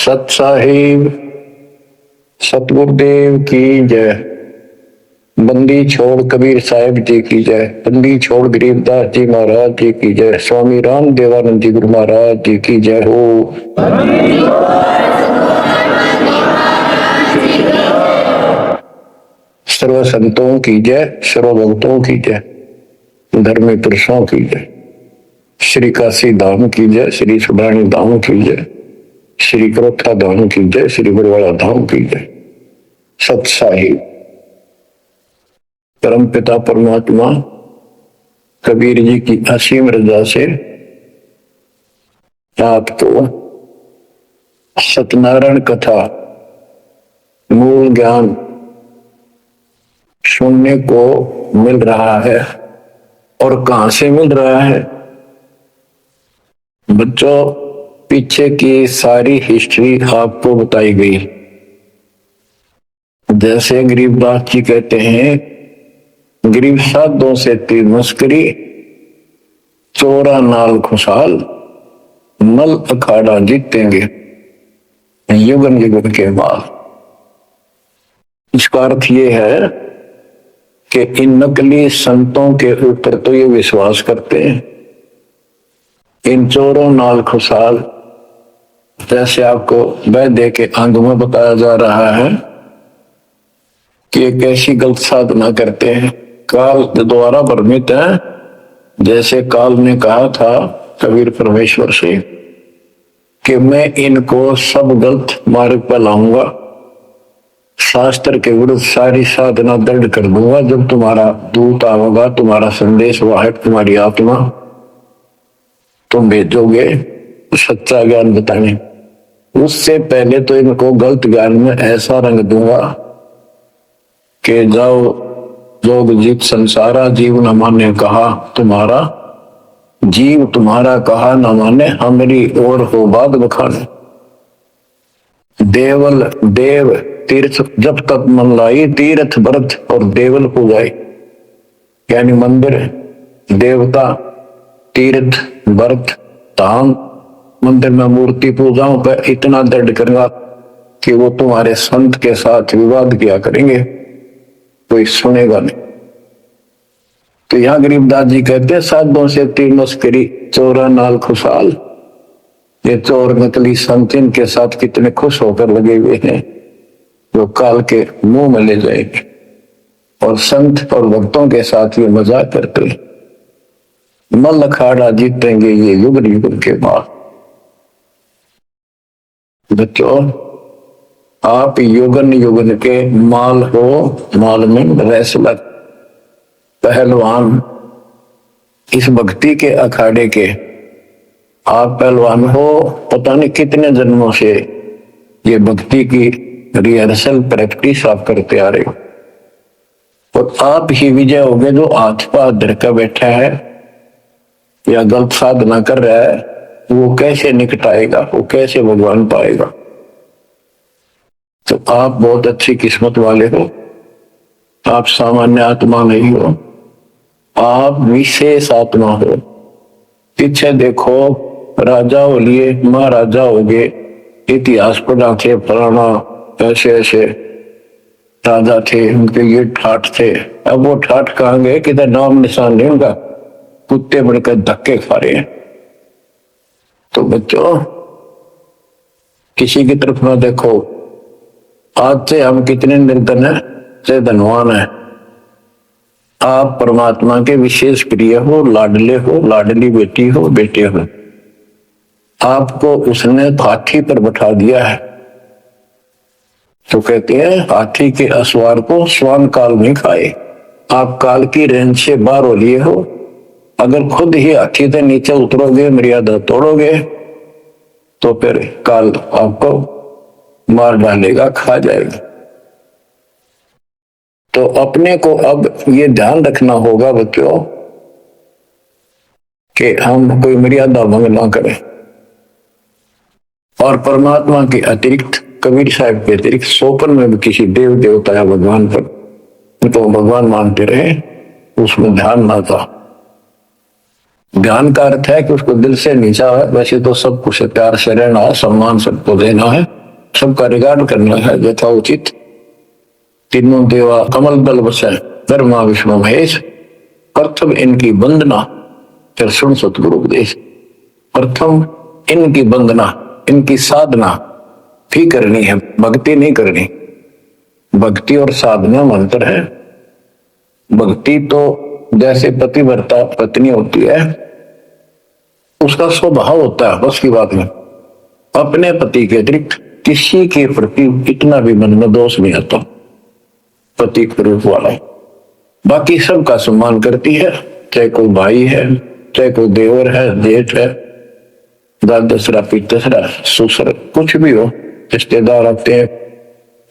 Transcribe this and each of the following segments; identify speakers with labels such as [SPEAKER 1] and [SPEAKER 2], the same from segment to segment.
[SPEAKER 1] सत साहिब सतगुरुदेव की जय। बंदी छोड़ कबीर साहिब जी की जय। बंदी छोड़ गरीबदास जी महाराज जी की जय। स्वामी राम देवानंद जी गुरु महाराज जी की जय हो। सर्व संतों की जय, सर्व भक्तों की जय, धर्मी पुरुषों की जय। श्री काशी धाम की जय, श्री सुब्राणी धाम की जय, श्री करोथा धाम की जय, श्री बरवाड़ा धाम की जय। सत साहिब परम पिता परमात्मा कबीर जी की असीम रजा से आपको सत्यनारायण कथा मूल ज्ञान सुनने को मिल रहा है। और कहां से मिल रहा है बच्चों? पीछे की सारी हिस्ट्री आपको बताई गई। जैसे गरीबदास जी कहते हैं, गरीब साधों से तीर मस्करी, चोरा नाल खुशहाल, मल अखाड़ा जीतेंगे युगन युगन के बाद। इसका अर्थ ये है कि इन नकली संतों के ऊपर तो ये विश्वास करते हैं, इन चोरों नाल खुशहाल, जैसे आपको वैद्य के अंग में बताया जा रहा है कि एक ऐसी गलत साधना करते हैं, काल द्वारा भ्रमित है। जैसे काल ने कहा था कबीर परमेश्वर से कि मैं इनको सब गलत मार्ग पर लाऊंगा, शास्त्र के विरुद्ध सारी साधना दृढ़ कर दूंगा। जब तुम्हारा दूत आवेगा, तुम्हारा संदेश वाहक, तुम्हारी आत्मा, तुम भेजोगे सच्चा ज्ञान बताने, उससे पहले तो इनको गलत ज्ञान में ऐसा रंग दूंगा कि जाओ जोग जीत संसारा, जीव न माने कहा तुम्हारा, जीव तुम्हारा कहा न माने, हमारी ओर हो बाद बखाने। देवल देव तीर्थ जब तक मन लाई, तीर्थ व्रत और देवल पूजाई। यानी मंदिर, देवता, तीर्थ, व्रत, धाम, मंदिर में मूर्ति पूजाओं पर इतना दृढ़ करूंगा कि वो तुम्हारे संत के साथ विवाद किया करेंगे, कोई सुनेगा नहीं। तो यहां गरीबदास जी कहते हैं, साधों से तीर मस्करी, चोरा नाल खुशहाल। ये चोर नकली संत इनके साथ कितने खुश होकर लगे हुए हैं, जो काल के मुंह में ले जाएंगे। और संत और भक्तों के साथ ये मजाक करते हैं। मल अखाड़ा जीतेंगे ये युग युग के बाद। बच्चों, आप युगन युगन के माल हो, माल में रेसलर, पहलवान, इस भक्ति के अखाड़े के आप पहलवान हो। पता नहीं कितने जन्मों से ये भक्ति की रिहर्सल प्रैक्टिस आप करते आ रहे हो, और आप ही विजय होगे। जो हाथ पर धर कर बैठा है या गलत साधना कर रहा है, वो कैसे निकटाएगा, वो कैसे भगवान पाएगा? तो आप बहुत अच्छी किस्मत वाले हो, आप सामान्य आत्मा नहीं हो, आप विशेष आत्मा हो। पीछे देखो, राजा हो लिए, महाराजा हो गए, इतिहास पढ़ा थे, फलाना ऐसे ऐसे राजा थे, उनके ये ठाठ थे। अब वो ठाठ कहाँ गए? किधर नाम निशान नहीं उनका, कुत्ते बनकर धक्के खा रहे हैं। तो बच्चों, किसी की तरफ ना देखो। आज से हम कितने निर्धन है से धनवान है। आप परमात्मा के विशेष प्रिय हो, लाडले हो, लाडली बेटी हो, बेटे हो। आपको उसने हाथी पर बैठा दिया है। तो कहते हैं, हाथी के असवार को स्वान काल नहीं खाए। आप काल की रेंज से बाहर हो लिए हो। अगर खुद ही हाथी से नीचे उतरोगे, मर्यादा तोड़ोगे, तो फिर काल आपको मार डालेगा, खा जाएगा। तो अपने को अब ये ध्यान रखना होगा बच्चों कि हम कोई मर्यादा भंग ना करें। और परमात्मा के अतिरिक्त, कबीर साहब के अतिरिक्त सोपन में भी किसी देव देवता या भगवान पर तो भगवान मानते रहे, उसमें ध्यान ना था। ज्ञान का अर्थ है कि उसको दिल से नीचा है। वैसे तो सब कुछ प्यार से रहना है, सम्मान सबको देना है, सबका रिगार्ड करना है यथोचित। तीनों देवा कमल दल बसे, ब्रह्मा विष्णु महेश, प्रथम इनकी वंदना, फिर सुन सतगुरु उपदेश। प्रथम इनकी वंदना, इनकी साधना भी करनी है, भक्ति नहीं करनी। भक्ति और साधना मंत्र है। भक्ति तो जैसे पतिव्रता पत्नी होती है, उसका स्वभाव होता है, बस की बात नहीं। अपने पति के अतिरिक्त किसी के प्रति इतना भी मन में दोष नहीं आता, पति के रूप वाला। बाकी सबका सम्मान करती है, चाहे कोई भाई है, चाहे कोई देवर है, जेठ है, दादसरा, पितसरा, ससुर, कुछ भी हो, रिश्तेदार आते हैं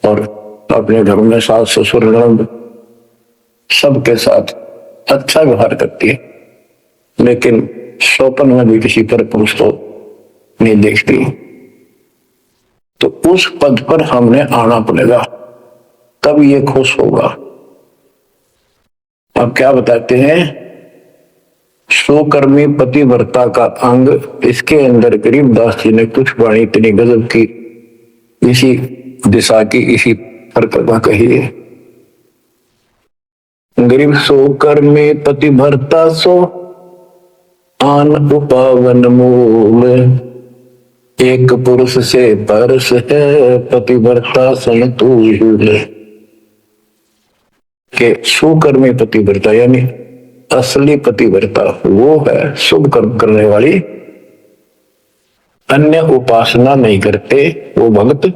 [SPEAKER 1] और अपने घर में सास ससुर ननद सबके साथ अच्छा व्यवहार करती है, लेकिन स्वप्न में भी किसी पर पुरुष को नहीं देखती। तो उस पद पर हमने आना पड़ेगा, तब ये खुश होगा। अब क्या बताते हैं, स्वकर्मी पतिव्रता का अंग, इसके अंदर गरीबदास जी ने कुछ वाणी इतनी गजब की इसी दिशा की, इसी परिक्रमा कही है। गरीब स्वकर्मी पतिव्रता सो आन उपावन मूल, एक पुरुष से परस है पतिव्रता संतूल। के सुकर्मी पतिव्रता यानी असली पतिव्रता वो है शुभ कर्म करने वाली, अन्य उपासना नहीं करते वो भक्त,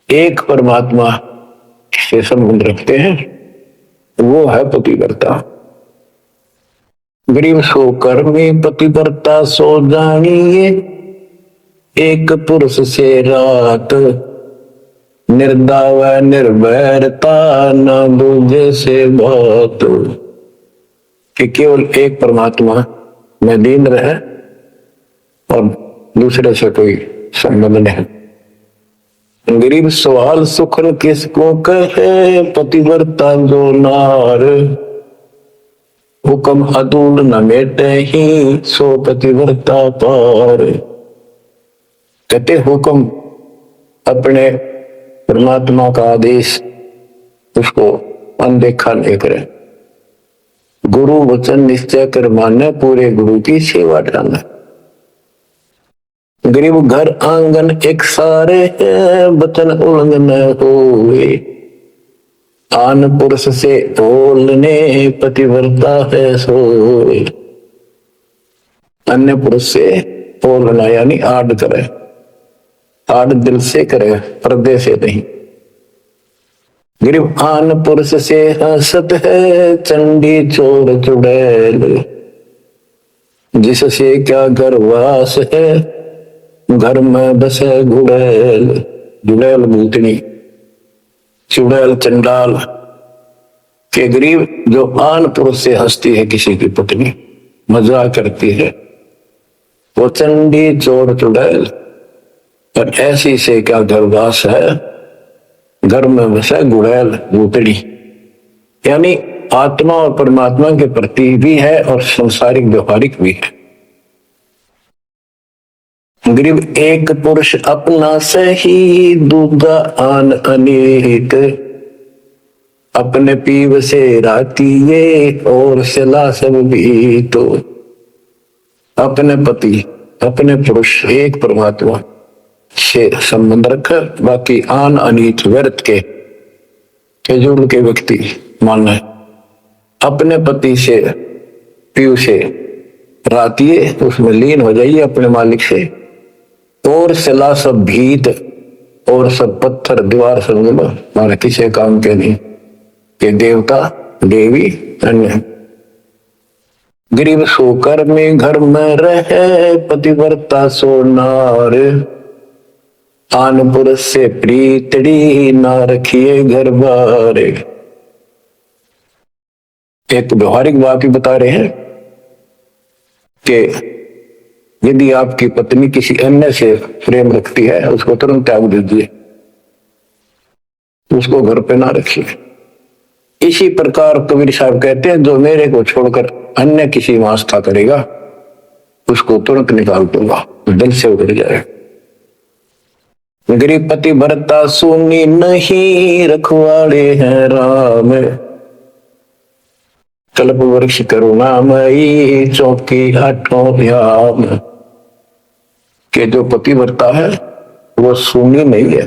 [SPEAKER 1] एक परमात्मा से संबंध रखते हैं, वो है पतिव्रता। गरीब सो कर्मी पतिव्रता सो जानिए, एक पुरुष से रात, निर्दाव निर्भरता न दूजे से बात। कि केवल एक परमात्मा में लीन रहे और दूसरे से कोई संबंध नहीं। गरीब सवाल सुखन किसको कहे, पतिव्रता जो नार, हुक्म अदूल न मेटे ही सो पतिव्रता पार। कहते हुक्म अपने परमात्मा का आदेश उसको अनदेखा नहीं करे, गुरु वचन निश्चय कर माने, पूरे गुरु की सेवा ठाना। गरीब घर आंगन एक सारे है, वचन उल्लंघन होए, आन पुरुष से बोलने पतिव्रता है सोए। अन्य पुरुष से बोलना यानी आड़ करे, आड़ दिल से करे, पर्दे से नहीं। गरीब आन पुरुष से हंसत है, चंडी चोर चुड़ैल, जिससे क्या घरवास है, घर में बसे गुड़ैल। जुड़ैल भूतनी, चुड़ैल चंडाल। के गरीब जो आन पुरुष से हंसती है, किसी की पत्नी मजाक करती है, वो चंडी चोर चुड़ैल, और ऐसी से क्या घरवास है, घर में बसे गुड़ैल भूतड़ी। यानी आत्मा और परमात्मा के प्रति भी है और संसारिक व्यवहारिक भी है। गरीब एक पुरुष अपना सही, दूजा आन अनेक, अपने पीव से राती ये और सला सब भी। तो अपने पति, अपने पुरुष, एक परमात्मा से संबंध रखकर, बाकी आन अनीत व्यर्थ के फिजूल के व्यक्ति मानना है। अपने पति से, पीयू से रातिए उसमें लीन हो जाइए अपने मालिक से, और सिला सब भीत और सब पत्थर दीवार समझ लो, मारे किसी काम के नहीं, के देवता देवी अन्य। गरीब सोकर में घर में रहे, पतिव्रता सो नार, आन पुरुष से प्रीतड़ी ना रखिए घर बार। एक व्यवहारिक बात ही बता रहे हैं कि यदि आपकी पत्नी किसी अन्य से प्रेम रखती है, उसको तुरंत त्याग दीजिए, उसको घर पे ना रखिए। इसी प्रकार कबीर साहब कहते हैं, जो मेरे को छोड़कर अन्य किसी में आस्था करेगा, उसको तुरंत निकाल दूंगा, दिल से उतर जाएगा। गरीब पति भरता सुनी नहीं, रखवाड़े हैं राम। कल्प वृक्ष करुणामयी, चौकी आठों याम। के जो पति भरता है वो सुनी नहीं है,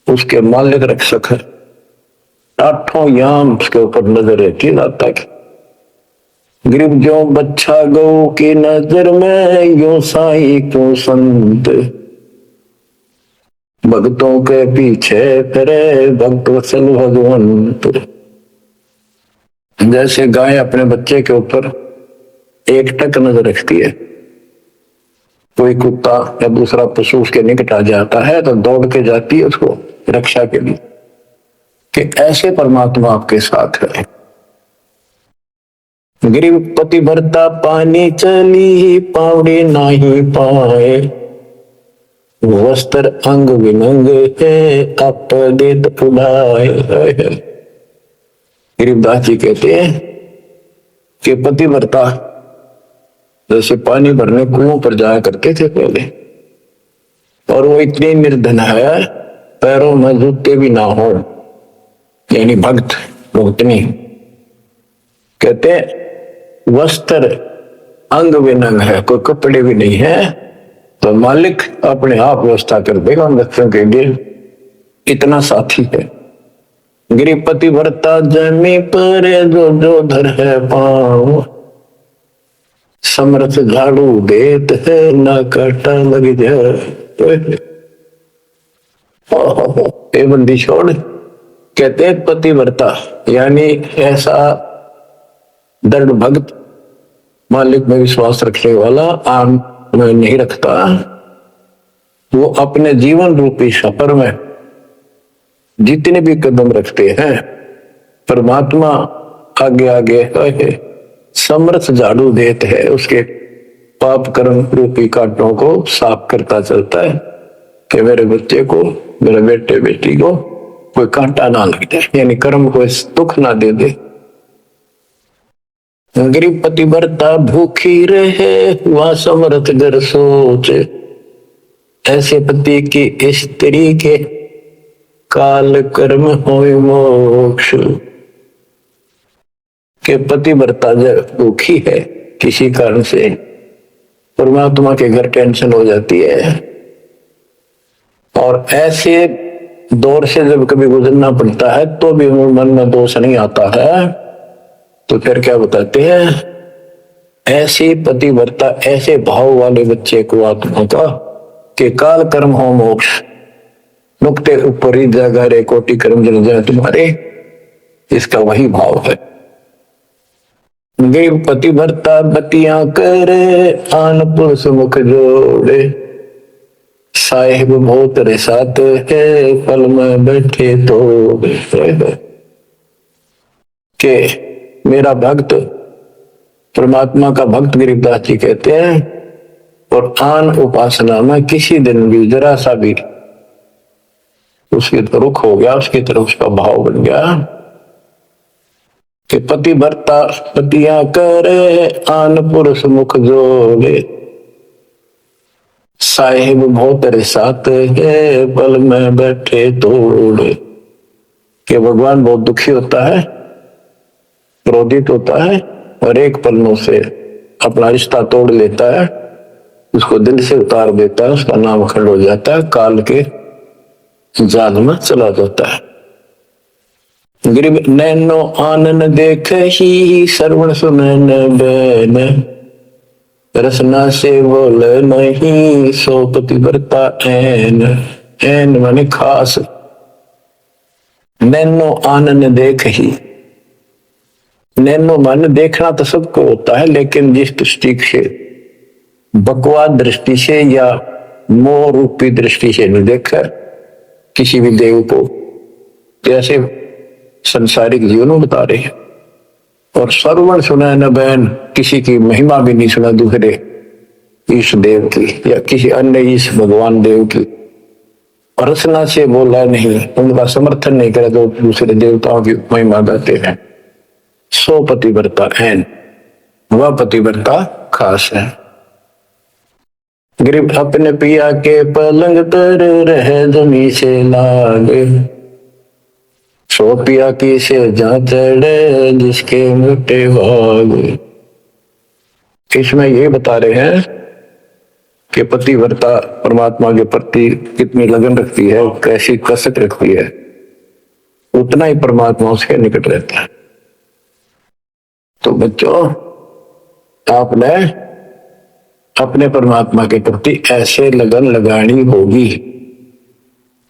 [SPEAKER 1] उसके मालिक रक्षक है। आठों याम उसके ऊपर नजर रहती है तक। गरीब जो बच्चा गौ की नजर में, यो साई को संत। भक्तों के पीछे फिरे, भक्त वत्सल भगवंत। जैसे गाय अपने बच्चे के ऊपर एक टक नजर रखती है, कोई कुत्ता या दूसरा पशु उसके निकट आ जाता है तो दौड़ के जाती है उसको रक्षा के लिए, कि ऐसे परमात्मा आपके साथ है। गरीब पति भरता पानी चली, पावड़ी नहीं पाए। वस्त्र अंग विनंग है, आप देत उड़ाए। गरीबदास जी कहते हैं कि पति भरता जैसे पानी भरने कुओं पर जाया करते थे पहले, और वो इतनी निर्धन है पैरों में जूते भी ना हो, यानी भक्त भक्तनी। कहते वस्त्र अंग विनंग है, कोई कपड़े भी नहीं है, तो मालिक अपने आप व्यवस्था कर देगा उन बच्चों के लिए, इतना साथी है। गरीब पति भरता जमी पर जो जो धर है पाँव। समर्थ झाड़ू देत है, ना काटा लग जाए। ए बंदी छोड़, कहते पति भरता यानी ऐसा दृढ़ भक्त, मालिक में विश्वास रखने वाला, आम में नहीं रखता, वो अपने जीवन रूपी सफर में जितने भी कदम रखते हैं परमात्मा आगे आगे समर्थ झाड़ू देते है, उसके पाप कर्म रूपी कांटों को साफ करता चलता है कि मेरे बच्चे को, मेरे बेटे बेटी को कोई कांटा ना लग जाए, यानी कर्म को दुख ना दे दे। गरीब पति भरता भूखी रहे, वह समर्थ घर सोच। ऐसे पति की स्त्री के काल कर्म होय मोक्ष। के पति भरता जब भूखी है किसी कारण से, परमात्मा के घर टेंशन हो जाती है, और ऐसे दौर से जब कभी गुजरना पड़ता है तो भी मन में दोष नहीं आता है, तो फिर क्या बताते हैं, ऐसे पति भरता ऐसे भाव वाले बच्चे को आत्मा का कि काल कर्म हो मोक्ष। नुक्ते ऊपर ही जगह रे कोटि कर्म जल जाए तुम्हारे, इसका वही भाव है। गरीब पति भरता बतियां करे, आन पुरुष मुख जोड़े। साहिब बहुत रिसात है, पल में बैठे तो के मेरा भक्त, परमात्मा का भक्त गरीबदास जी कहते हैं, और आन उपासना में किसी दिन भी जरा सा भी उसकी तरफ रुख हो गया, उसकी तरफ उसका भाव बन गया कि पति भरता पतियां करे, आन पुरुष मुख जोड़े। साहिब बहुत रिसात है, पल में बैठे तोड़े। कि भगवान बहुत दुखी होता है, क्रोधित होता है, और एक पल में से अपना रिश्ता तोड़ लेता है, उसको दिल से उतार देता है, उसका नाम अखंड हो जाता है, काल के जाल में चला जाता है। गरीब नैनो आनन देख ही, श्रवण सुनन बैन। रसना से बोल नहीं, सो पति भरता ऐन। ऐन माने खास। नैनो आनन देख ही, नैनो मन देखना तो सबको होता है, लेकिन जिस दृष्टि से बकवाद दृष्टि से या मोह रूपी दृष्टि से नहीं देखा किसी भी देव को, जैसे संसारिक जीवन में बता रहे हैं। और श्रवण सुना न बैन, किसी की महिमा भी नहीं सुना दूसरे ईश देव की या किसी अन्य ईश भगवान देव की। और रचना से बोला नहीं, उनका समर्थन नहीं करे तो दूसरे देवताओं की महिमा गाते हैं। सो पतिव्रता है, वह पतिव्रता खास है। गरीब अपने पिया के पलंग तर रह जमी से लाग, सो पिया की से जा चढ़े जिसके मोटे भाग। इसमें ये बता रहे हैं कि पतिव्रता परमात्मा के प्रति कितनी लगन रखती है, कैसी कसक रखती है, उतना ही परमात्मा उसके निकट रहता है। तो बच्चों, आपने अपने परमात्मा के प्रति ऐसे लगन लगानी होगी,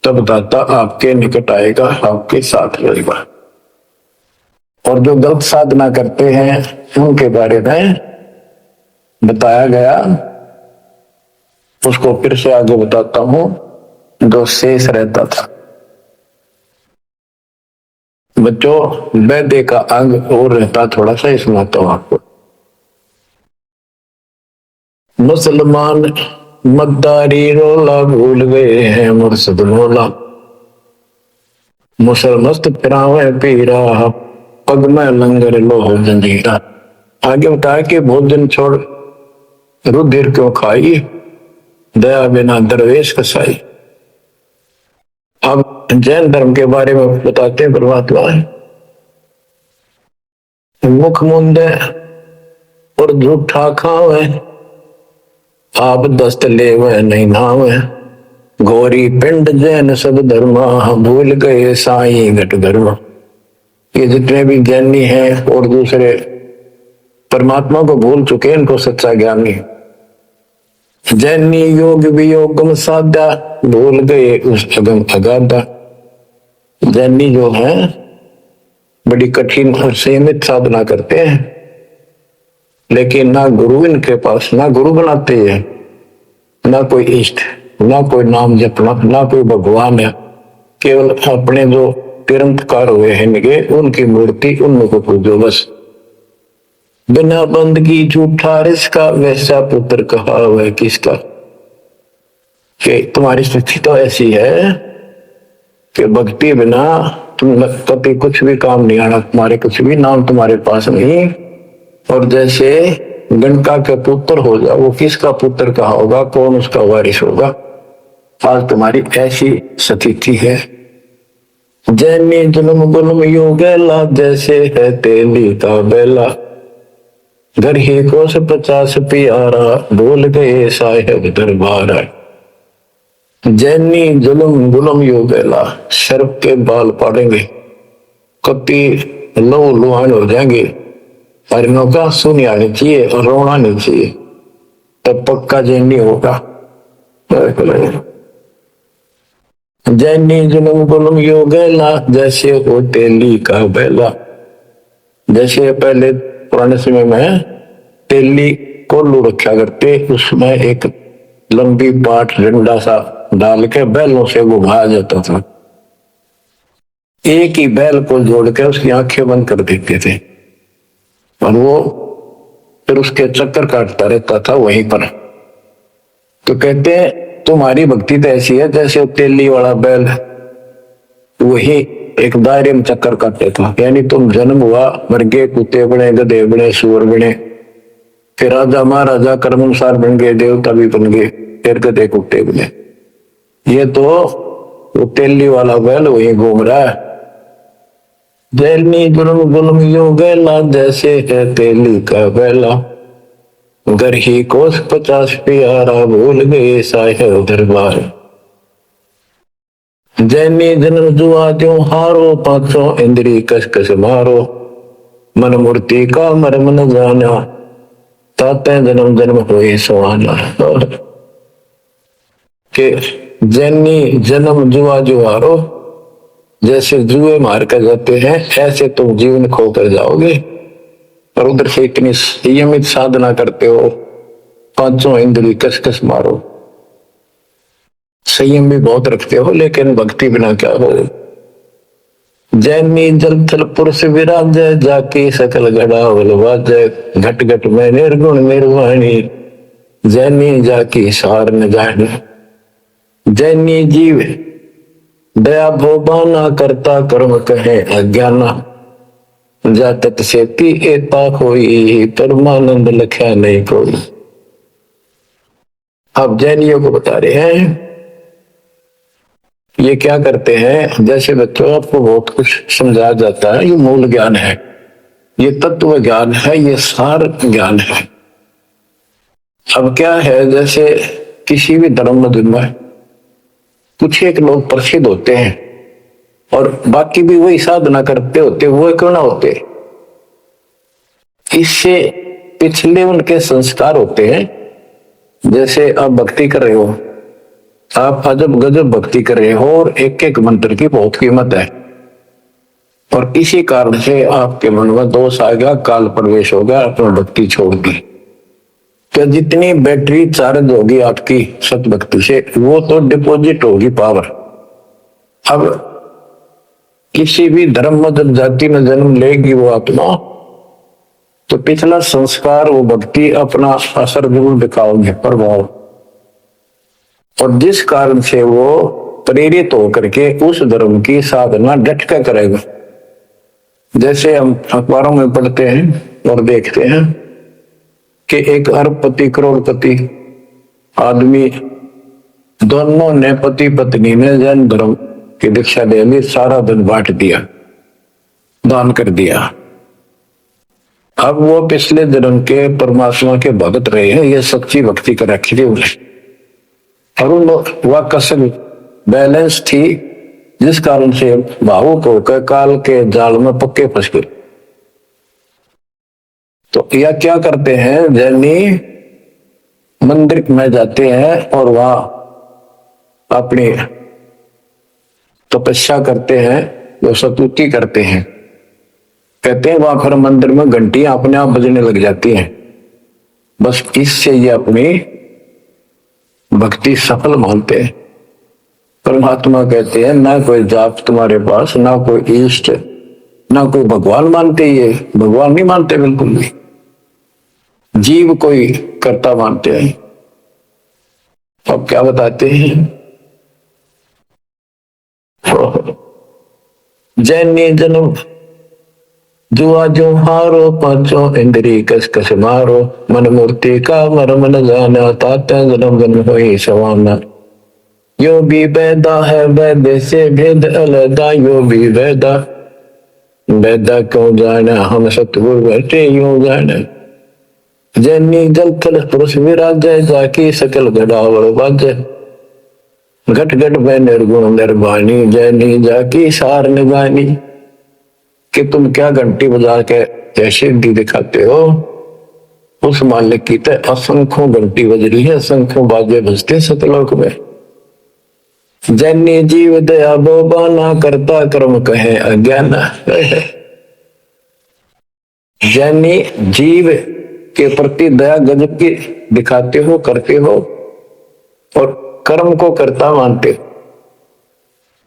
[SPEAKER 1] तब दाता आपके निकट आएगा, आपके साथ रहेगा। और जो गलत साधना करते हैं उनके बारे में बताया गया, उसको फिर से आगे बताता हूं। जो शेष रहता था बच्चों, वैद्य का अंग और रहता थोड़ा सा, इस सुनाता हूं आपको। मुसलमान मद्दारी रोला भूल गए हैं मुर्शद मौला, मुसलमस्त फिरावे पीरा पग में लंगर लोह जंजीरा। आगे बताया कि भोजन छोड़ रुधिर क्यों खाई, दया बिना दरवेश कसाई। अब जैन धर्म के बारे में बताते हैं परमात्मा। मुख मुंदे और झूठा खावे, आप दस्त लेवे नहीं नावे, घोरी पिंड जैन सब धर्मा, भूल गए साई घट धर्मा। ये जितने भी ज्ञानी हैं और दूसरे परमात्मा को भूल चुके, इनको सच्चा ज्ञान नहीं। जैनी योग वियोगम साधा, भूल गए उस अगम अगाधा। जैनी जो है बड़ी कठिन और सीमित साधना करते हैं, लेकिन ना गुरु इनके पास, ना गुरु बनाते हैं, ना कोई इष्ट, ना कोई नाम जपना, ना कोई भगवान है। केवल अपने जो तिरंतकार हुए हैं इनके, उनकी मूर्ति, उनको पूजो बस। बिना बंदगी झूठा रिसका, वैसा पुत्र कहा वह किसका। कि तुम्हारी स्थिति तो ऐसी है कि भक्ति बिना तुम कभी कुछ भी काम नहीं आना, तुम्हारे कुछ भी नाम तुम्हारे पास नहीं। और जैसे गणका के पुत्र हो जाओ, वो किसका पुत्र कहा होगा, कौन उसका वारिस होगा। आज तुम्हारी ऐसी स्थिति है। जैनी जुल्म गुल्म योगेला, जैसे है तेली का बेला, घर ही कोस 50 प्यारा, भूल गए साहेब दरबारा। जैनी जुल्म गुल्म योगेला, सर्प के बाल पाड़ेंगे, कति लहू लुहान हो जाएंगे, हरिणों का सुनी आनी चाहिए और रोना नहीं चाहिए, तब पक्का जैनी होगा। जैनी जुल्म गुल्म योगेला, जैसे हो तेली का बेला। जैसे पहले पुराने समय में तेली कोल्लू रखा करते, उसमें एक लंबी पाट डंडा सा डाल के बैलों से घुमाया जाता था। एक ही बैल को जोड़ के उसकी आंखें बंद कर देते थे और वो फिर उसके चक्कर काटता रहता था वहीं पर। तो कहते हैं तुम्हारी भक्ति तो ऐसी है जैसे तेली वाला बैल वही एक दायरे में चक्कर काटते था। यानी तुम जन्म हुआ, मर गए, कुत्ते बने, गधे बने, सुअर बने, फिर राजा महाराजा कर्मानुसार बन गए, देवता भी बन गए, फिर गधे कुत्ते बने। ये तो वो तेली वाला बैल वही घूम रहा है। जैनी जुल्म गुल्म योगेला, जैसे है तेली का बैला, घर ही कोस 50 प्यारा, भूल गए साहेब दरबार। जैनी जन्म जुआ त्यों हारो, पांचों इंद्री कस कस मारो, मन मूर्ति का मर्म न जाना, ताते जन्म जन्म हुए सुहाना। के जैनी जन्म जुआ जुआरो, जैसे जुए मार कर जाते हैं ऐसे तुम जीवन खोकर जाओगे। और उधर से इतनी संयमित साधना करते हो, पांचों इंद्री कस कस मारो, संयम भी बहुत रखते हो, लेकिन भक्ति बिना क्या हो। जैनी जल थल पुरुष विराजय, जाके सकल घड़ा बाजय, घट घट में निर्गुण निर्वाणी, जैनी जाकी सार न जानी। जैनी जीव दया भोबाना, करता कर्म कहे अज्ञाना, जातत सेती एता कोई, परमानंद लख्या नहीं कोई। अब जैनियों को बता रहे हैं, ये क्या करते हैं, जैसे बच्चों आपको बहुत कुछ समझाया जाता है, ये मूल ज्ञान है, ये तत्व ज्ञान है, ये सार ज्ञान है। अब क्या है, जैसे किसी भी धर्म मधुर में कुछ एक लोग प्रसिद्ध होते हैं और बाकी भी वही साधना करते होते, वो क्यों ना होते, इससे पिछले उनके संस्कार होते हैं। जैसे आप भक्ति कर रहे हो, आप अजब गजब भक्ति कर रहे हो और एक एक मंत्र की बहुत कीमत है, और इसी कारण से आपके मन में दोष आएगा, काल प्रवेश होगा, अपनी भक्ति छोड़ दी। तो जितनी बैटरी चार्ज होगी आपकी सत भक्ति से, वो तो डिपॉजिट होगी पावर। अब किसी भी धर्म मत जाति में जन्म लेगी वो आत्मा, तो पिछला संस्कार, वो भक्ति अपना असर जरूर दिखाओगे, प्रभाव। और जिस कारण से वो प्रेरित होकर के उस धर्म की साधना डट कर करेगा। जैसे हम अखबारों में पढ़ते हैं और देखते हैं कि एक अरबपति करोड़पति आदमी, दोनों ने पति पत्नी ने जैन धर्म की दीक्षा ले ली, सारा धन बांट दिया, दान कर दिया। अब वो पिछले जन्म के परमात्मा के भगत रहे हैं, ये सच्ची भक्ति कर रखी थी उन्हें, और वह कसर बैलेंस थी, जिस कारण से भावुक होकर काल के जाल में पक्के फंस गए। तो यह क्या करते हैं, जैनी मंदिर में जाते हैं और वहां अपनी तपस्या करते हैं, जो स्तुति करते हैं, कहते हैं वहां फिर मंदिर में घंटियां अपने आप बजने लग जाती हैं। बस इससे ये अपनी भक्ति सफल मानते हैं। परमात्मा कहते हैं ना कोई जाप तुम्हारे पास, ना कोई इष्ट, ना कोई भगवान मानते, ये भगवान नहीं मानते बिल्कुल भी, जीव कोई कर्ता मानते हैं। अब क्या बताते हैं, जैनी जन्म जुआ जो हारो, पांचों इंद्री कस कस मारो, मन मूर्ति का मरम न जाना, ताता जन्म जन्म होई सवाना। यो भी वैदा है वैद्य से भेद अलदा, यो भी वैदा वैदा क्यों जाना, हम सतगुरु बैठे यूं जाना। जैनी जल थल पुरुष विराज, जाकी सकल गड़ावड़ बाज, घट घट में निर्गुण निर्वाणी, जैनी जाकी सार निगानी। कि तुम क्या घंटी बजा के जैसे दी दिखाते हो, उस मालिक की तो असंख्यों घंटी बज रही है, असंख्यों बाजे बजते सतलोक में। जैनी जीव दया बोबाना, करता कर्म कहे अज्ञान। जैनी जीव के प्रति दया गजब की दिखाते हो, करते हो, और कर्म को कर्ता मानते,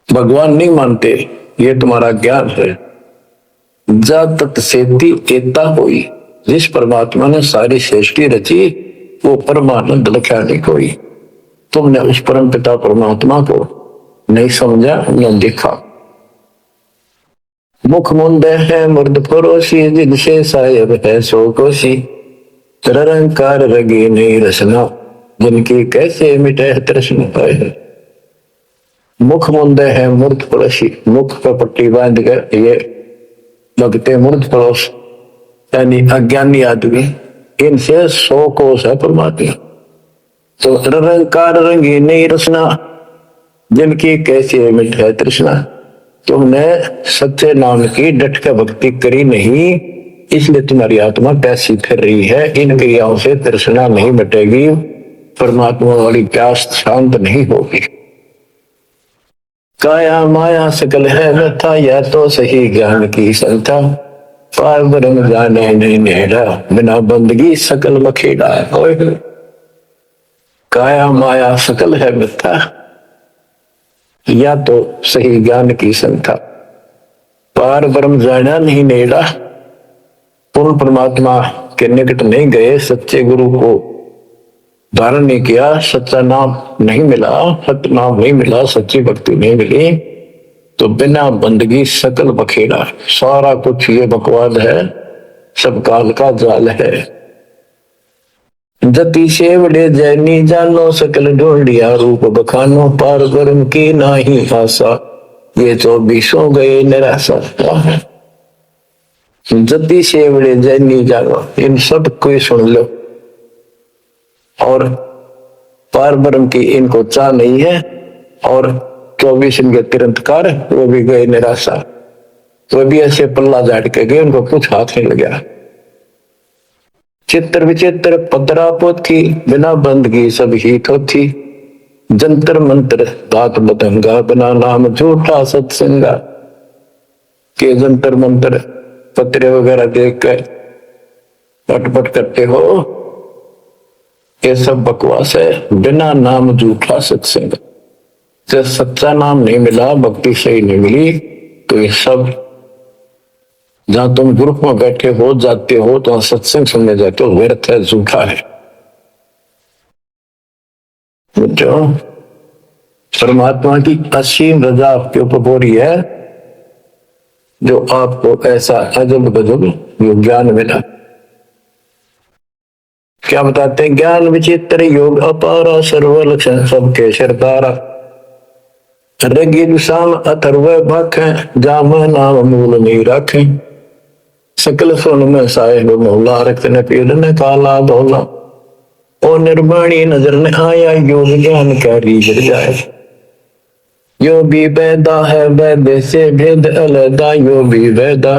[SPEAKER 1] भगवान नहीं मानते, ये तुम्हारा ज्ञान है। जा तत्सेती एता हुई, जिस परमात्मा ने सारी सृष्टि रची, वो परमानंद लख्या नहीं कोई। तुमने उस परम पिता परमात्मा को नहीं समझा, न देखा। मुख मुंदे है मुर्द परोसी, जिनसे साहेब है सो कोसी, निरंकार रगी नहीं रसना, जिनकी कैसे मिटे तृष्णा है। मुख मुंदे है मूर्त पड़ोसी, मुख पर पट्टी बांध कर ये लगते मूर्त पड़ोस, यानी अज्ञानी आदमी, इनसे 100 कोस है परमात्मा। तो निरंकार रंगी नहीं रसना, जिनकी कैसे मिटे तृष्णा। तुमने सच्चे नाम की डट कर भक्ति करी नहीं, इसलिए तुम्हारी आत्मा पैसी फिर रही है, इन क्रियाओं से तृष्णा नहीं मिटेगी, परमात्मा वाली प्यास शांत नहीं होगी। काया माया सकल है व्यथा, या तो सही ज्ञान की संथा, पार ब्रह्म जाने नहीं नेड़ा, बिना बंदगी सकल मखेड़ा। काया माया सकल है व्यथा, या तो सही ज्ञान की संथा, पार ब्रह्म जाना नहीं नेड़ा, पूर्ण परमात्मा के निकट नहीं गए, सच्चे गुरु को धारण नहीं किया, सच्चा नाम नहीं मिला, सत्य नाम नहीं मिला, सच्ची भक्ति नहीं मिली, तो बिना बंदगी सकल बखेड़ा। सारा कुछ ये बकवाद है, सब काल का जाल है। जति सेवड़े जैनी जानो सकल ढूंढिया रूप बखानो पार ब्रह्म की नाही आशा ये 24 गए निराशा। जति सेवड़े जैनी जानो इन सब को सुन लो और पार ब्रह्म की इनको चाह नहीं है और 24 इनके तिरंतकार वो भी गए निराशा। वो भी ऐसे पल्ला झाड़ के गए उनको कुछ हाथ नहीं लगा। चित्र विचित्र पदरा पोथी बिना बंदगी सब ही थोथी जंतर मंत्र दात बदंगा बिना नाम झूठा सत्संगा। के जंतर मंत्र पत्र वगैरह देख कर पटपट करते हो ये सब बकवास है। बिना नाम झूठा सत्संग जब सच्चा नाम नहीं मिला भक्ति सही नहीं मिली तो ये सब जहां तुम ग्रुप में बैठे हो जाते हो तो सत्संग सुनने जाते हो व्यर्थ है झूठा है। जो परमात्मा की असीम रजा आपके ऊपर हो रही है जो आपको ऐसा अजब गजब योग ज्ञान मिला। क्या बताते हैं ज्ञान विचित्र योग अपारा सर्व लक्षण सबके सरदारा रगिशाम अथर्व भख जाम नाम मूल नहीं रखे सकल सुन में साहेब मौला रक्त ने पीड़ ने काला बोला ओ निर्वाणी नजर ने आया योग ज्ञान का रीझ जाए। यो भी वैदा है वैद से भेद अलगा यो भी वैदा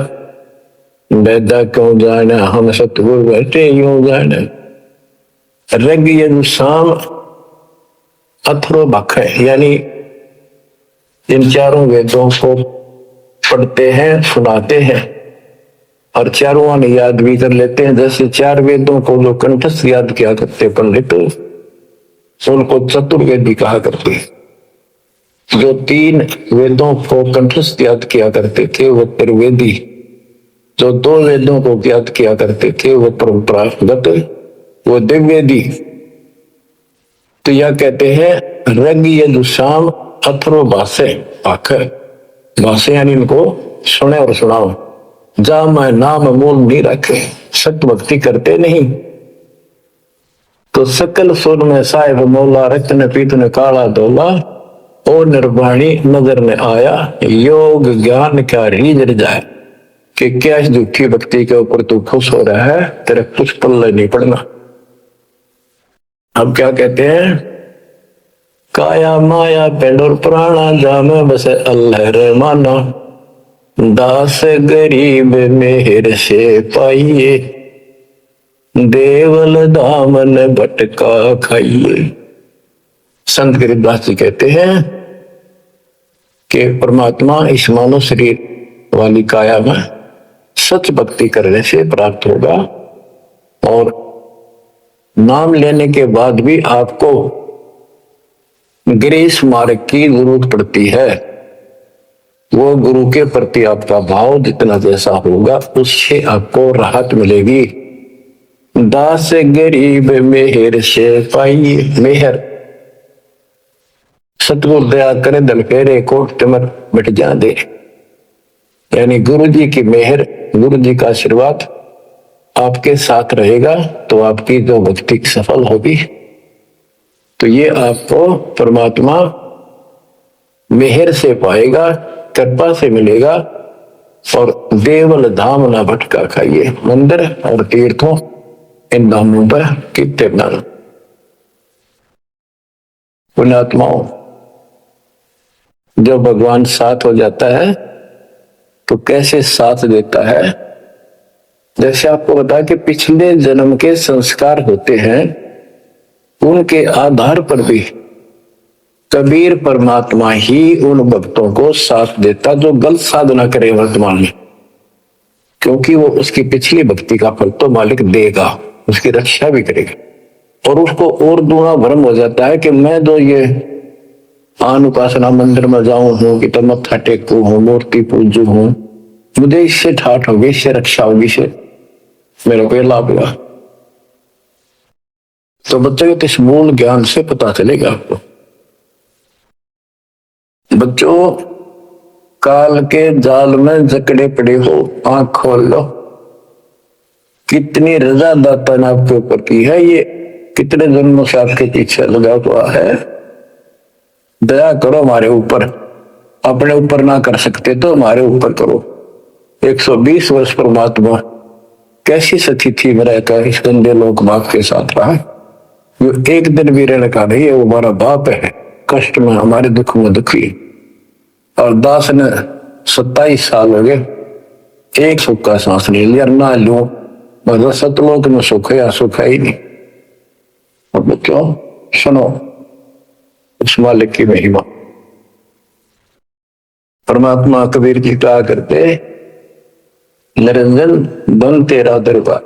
[SPEAKER 1] वैदा क्यों जाने हम सतगुरु बैठे यूं जाने। रग ये शाम अथर्व भख है यानी इन चारों वेदों को पढ़ते हैं सुनाते हैं और चारों ने याद भी कर लेते हैं। जैसे 4 वेदों को जो कंठस्थ याद किया करते पंडित उनको चतुर्वेदी कहा करते। जो 3 वेदों को कंठस्थ याद किया करते थे वो त्रिवेदी। जो 2 वेदों को याद किया करते थे वो परंपरागत वो दिव्यवेदी। तो यह कहते हैं रग यजुषाम अथर्व भाषे आखिर भाषे यानी इनको सुने और सुनाओ। जा मैं नाम मूल नहीं रखे सत्य भक्ति करते नहीं तो सकल सुर में साहेब मौला रत्न पीतन काला धोला ओ निर्वाणी नजर में आया योग ज्ञान का रीझ जाए। कि क्या इस झूठी भक्ति के ऊपर तू खुश हो रहा है तेरे कुछ पल्ले नहीं पड़ना। अब क्या कहते हैं काया माया पेंडोर पुराना जामे बसे अल्लाह रहमाना दास गरीब मेहर से पाइए देवल दामन भटका खाइए। संत गरीबदास जी कहते हैं कि परमात्मा इस मानव शरीर वाली काया में सच भक्ति करने से प्राप्त होगा और नाम लेने के बाद भी आपको ग्रीस मार्ग की जरूरत पड़ती है। वो गुरु के प्रति आपका भाव जितना जैसा होगा उससे आपको राहत मिलेगी। दास गरीब मेहर से पाइए मेहर सतगुरु दया करे दल फेरे कोट तिमर मिट जा दे यानी गुरु जी की मेहर गुरु जी का आशीर्वाद आपके साथ रहेगा तो आपकी जो भक्ति सफल होगी। तो ये आपको परमात्मा मेहर से पाएगा कृपा से मिलेगा और देवल धाम ना भटका खाइए। मंदिर और तीर्थों इन धामों पर कितने बना पुण्यात्माओं जब भगवान साथ हो जाता है तो कैसे साथ देता है। जैसे आपको बता कि पिछले जन्म के संस्कार होते हैं उनके आधार पर भी कबीर परमात्मा ही उन भक्तों को साथ देता जो गलत साधना करे वर्तमान में क्योंकि वो उसकी पिछली भक्ति का फल तो मालिक देगा उसकी रक्षा भी करेगा। और उसको और दूना भ्रम हो जाता है कि मैं जो ये आन उपासना मंदिर में जाऊं हूं कि तो मत्था टेकू हूं मूर्ति पूजू हूं मुझे इससे ठाठ होगी इससे रक्षा होगी इससे मेरे को लाभ होगा। तो बच्चों के इस मूल ज्ञान से पता चलेगा आपको। बच्चों काल के जाल में जकड़े पड़े हो आंख खोल लो कितनी रजा दाता ने आपके ऊपर की है। ये कितने जन्मों से आपके पीछे लगा हुआ है, दया करो हमारे ऊपर। अपने ऊपर ना कर सकते तो हमारे ऊपर करो। 120 वर्ष परमात्मा कैसी स्थिति में रहकर इस गंदे लोक भाग के साथ रहा, जो एक दिन भी रहने का नहीं है। वो हमारा बाप है, कष्ट में हमारे दुख में दुखी। और दास ने 27 साल हो गए, एक सुख का सांस नहीं लिया, ना लो मतलब सतलोक में सुख या सुख ही नहीं। अब क्यों? सुनो उस मालिक की महिमा। परमात्मा कबीर जी कहा करते, निरंजन बन तेरा दरबार।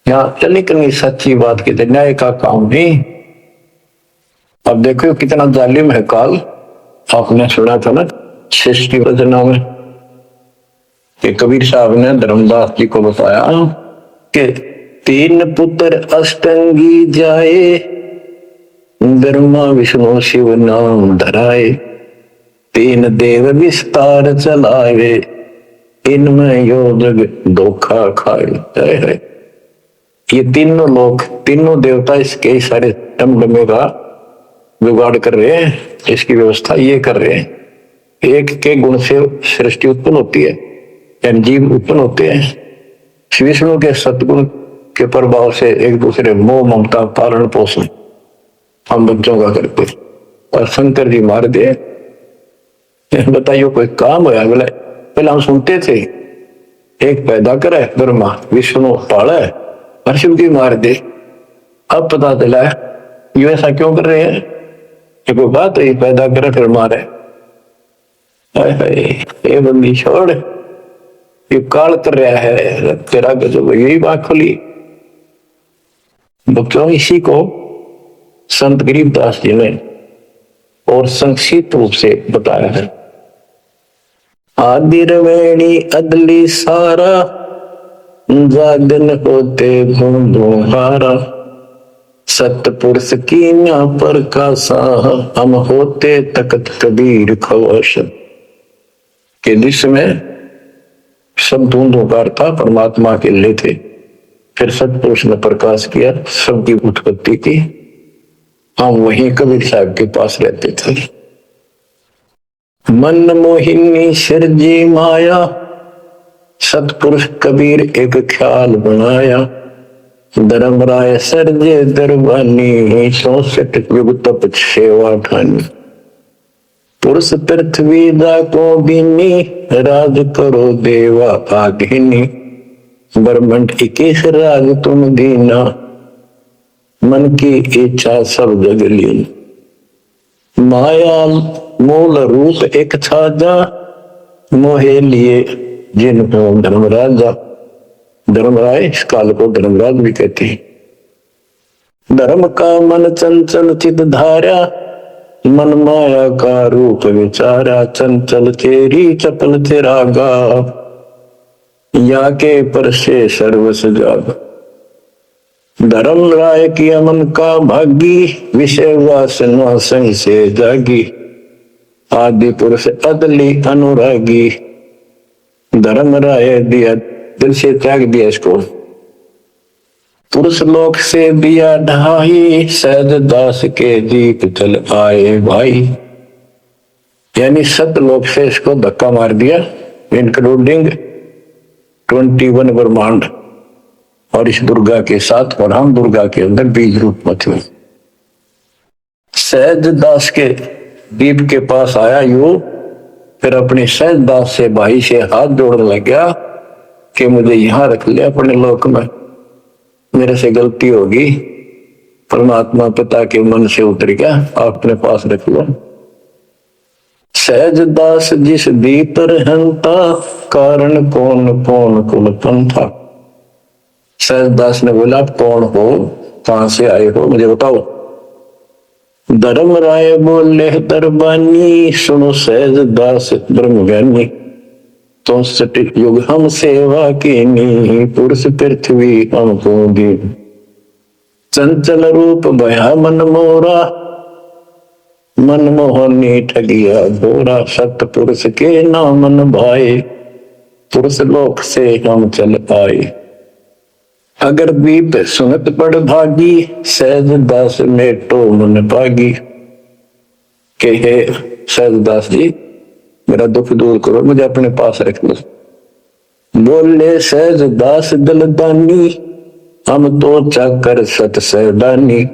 [SPEAKER 1] यहाँ चली करनी सच्ची बात की न्याय का काम नहीं। अब देखो कितना जालिम है काल। आपने सुना था ना सृष्टि रचना में कि कबीर साहब ने धर्मदास जी को बताया कि 3 पुत्र अष्टंगी जाए, ब्रह्मा विष्णु शिव नाम धराए, 3 देव विस्तार चलाए, इनमें यो जग धोखा खाए है। ये तीनों लोग, तीनों देवता इसके सारे टमडमे का जुगाड़ कर रहे हैं, इसकी व्यवस्था ये कर रहे हैं। एक के गुण से सृष्टि उत्पन्न होती है, जीव उत्पन्न होते हैं। विष्णु के सतगुण के प्रभाव से एक दूसरे मोह ममता पालन पोषण हम बच्चों का करते। और शंकर जी मार दे, बताइए कोई काम होया? बोले पहले हम सुनते थे एक पैदा करे ब्रह्मा, विष्णु पाले और शिव जी मार दे। अब पता चला ये ऐसा क्यों कर रहे हैं? ये कोई बात है? पैदा करे फिर मारे। ये बंदी छोड़, ये काल कर रहा है तेरा गजब। यही बात खुली बच्चों। इसी को संत गरीबदास जी ने और संक्षिप्त रूप से बताया है। आदि रवेणी अदली सारा, जागन होते भूहारा, सतपुरुष की ना पर का साह, हम होते तकत कबीर खवश। के दृश्य में सब धूंधकार था, परमात्मा के लिए थे। फिर सतपुरुष ने प्रकाश किया, सबकी उत्पत्ति की। हम वहीं कबीर साहब के पास रहते थे। मन मोहिनी सिरजी माया, सतपुरुष कबीर एक ख्याल बनाया, धर्मराय सरजे दरबानी, 64 युग तप सेवा ठानी। पुरुष पृथ्वी दा को बीनी, राज करो देवा आघिनी, ब्रह्मंड 21 राज तुम दीना, मन की इच्छा सब जग लीन। माया मूल रूप एक छाजा, मोहे लिए जिन धर्मराजा। धर्मराय इस काल को धर्मराज भी कहते हैं। धर्म का मन चंचल चित धारा, मन माया का रूप विचारा, चंचल चेरी चपल चिरागा, या के पर से सर्वस जागा। धर्म राय की अमन का भागी, विषय वासना संग से जागी, आदि पुरुष अदली अनुरागी। धर्म राय दिया दिल से त्याग दिया इसको, पुरुष लोक से दिया ढाई, सहज दास के दीप जल आए भाई। यानी सतलोक से इसको धक्का मार दिया, इंक्लूडिंग 21 ब्रह्मांड और इस दुर्गा के साथ। और हम दुर्गा के अंदर बीज रूप में थे। सहज दास के दीप के पास आया यू, फिर अपने सहज दास से भाई से हाथ जोड़ने लग गया कि मुझे यहां रख लिया अपने लोक में, मेरे से गलती होगी। परमात्मा पिता के मन से उतर गया, अपने पास रख लो। सहज दास जिस दीप रहता, कारण कौन कौन कुल पंथा। सहज दास ने बोला, आप कौन हो, कहां से आए हो, मुझे बताओ। धर्म राय बोले दरबानी, सुनो सहज दास ब्रह्म ज्ञानी। 64 युग हम सेवा कीनी, पुरुष पृथ्वी हमको दी। चंचल रूप भया मन मोरा, मनमोहनी ठगिया भोरा। सतपुरुष के नाम भाए, पुरुष लोक से हम चल आए। अगर दीप सुनत पड़ भागी, सहज दास मेटो मन पागी। के हे सहज दास जी, मेरा दुख दूर करो, मुझे अपने पास रख लो। बोले सहज दास दलदानी, हम तो चाकर सत सहदानी।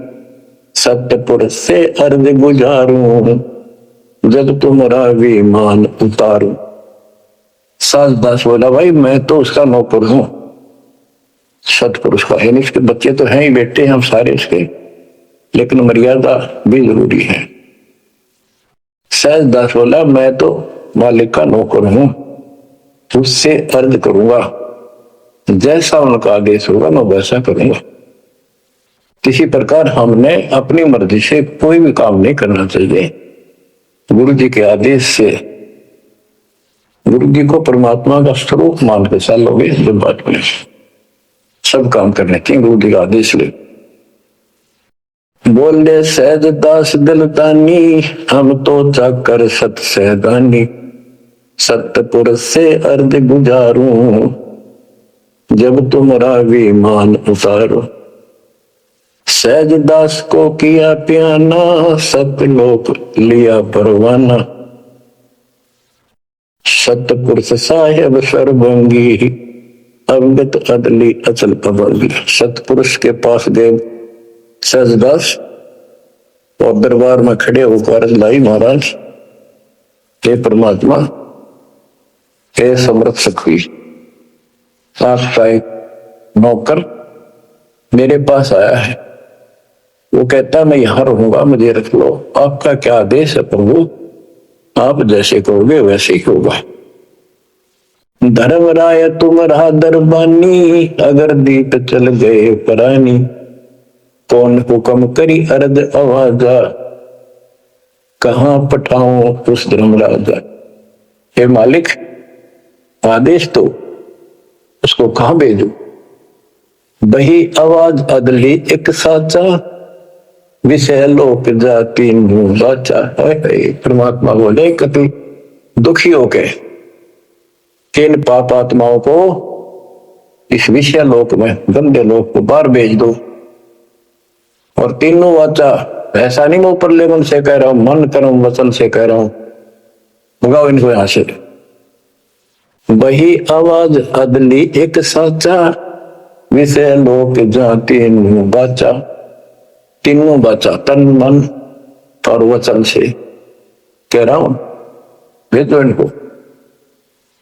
[SPEAKER 1] सतपुर से अर्ज गुजारूं, जब तुम्हारा विमान उतारूं। सासदास बोला, भाई मैं तो उसका नौकर हूं, सतपुरुष का है नहीं, इसके बच्चे तो हैं ही, बेटे हम सारे इसके, लेकिन मर्यादा भी जरूरी है। सहजदास बोला, मैं तो मालिक का नौकर हूं, उससे अर्ज करूंगा, जैसा उनका आदेश होगा मैं वैसा करूंगा। किसी प्रकार हमने अपनी मर्जी से कोई भी काम नहीं करना चाहिए, गुरु जी के आदेश से। गुरु जी को परमात्मा का स्वरूप मान के चलोगे जब बात में, सब काम करने चाहिए गुरु जी का आदेश ले। बोले सहज दास दिलदानी, हम तो चाकर सत सहदानी। सतपुर से अर्ज गुजारूं, जब तुम्हारा विमान उतारो। सहज दास को किया प्याना, सतलोक लिया परवाना। सतपुरुष साहेब सर्वंगी, अवगत अदली अचल पवंगी। सतपुरुष के पास गए सहजदास और दरबार में खड़े होकर लाई, महाराज हे परमात्मा, हे समर्थ सखी, आपका एक नौकर मेरे पास आया है, वो कहता मैं यहां रहूंगा, मुझे रख लो। आपका क्या आदेश है प्रभु, आप जैसे कहोगे वैसे ही होगा। धर्मराय तुम्हारा दरबानी, अगर दीप चल गए परानी। कौन हुक्म करी अर्द आवाजा, कहां पठाऊं उस धर्मराजा। हे मालिक, आदेश तो उसको कहां भेजू। बही आवाज अदली एक साचा, विषय लोक जाति बाचा। परमात्मा बोले, कति दुखी हो गए कि इन पाप आत्माओं को इस विषय लोक में, गंदे लोक को बाहर भेज दो। और तीनों वाचा, ऐसा नहीं मैं ऊपर लेवल से कह रहा हूं, मन कर्म वचन से कह रहा हूं, भगाओ इनको यहां से। वही आवाज अदली एक साचा, विषय लोक जाति बाचा। तीनों बाचा, तन मन और वचन से कह रहा हूं, भेजो इनको।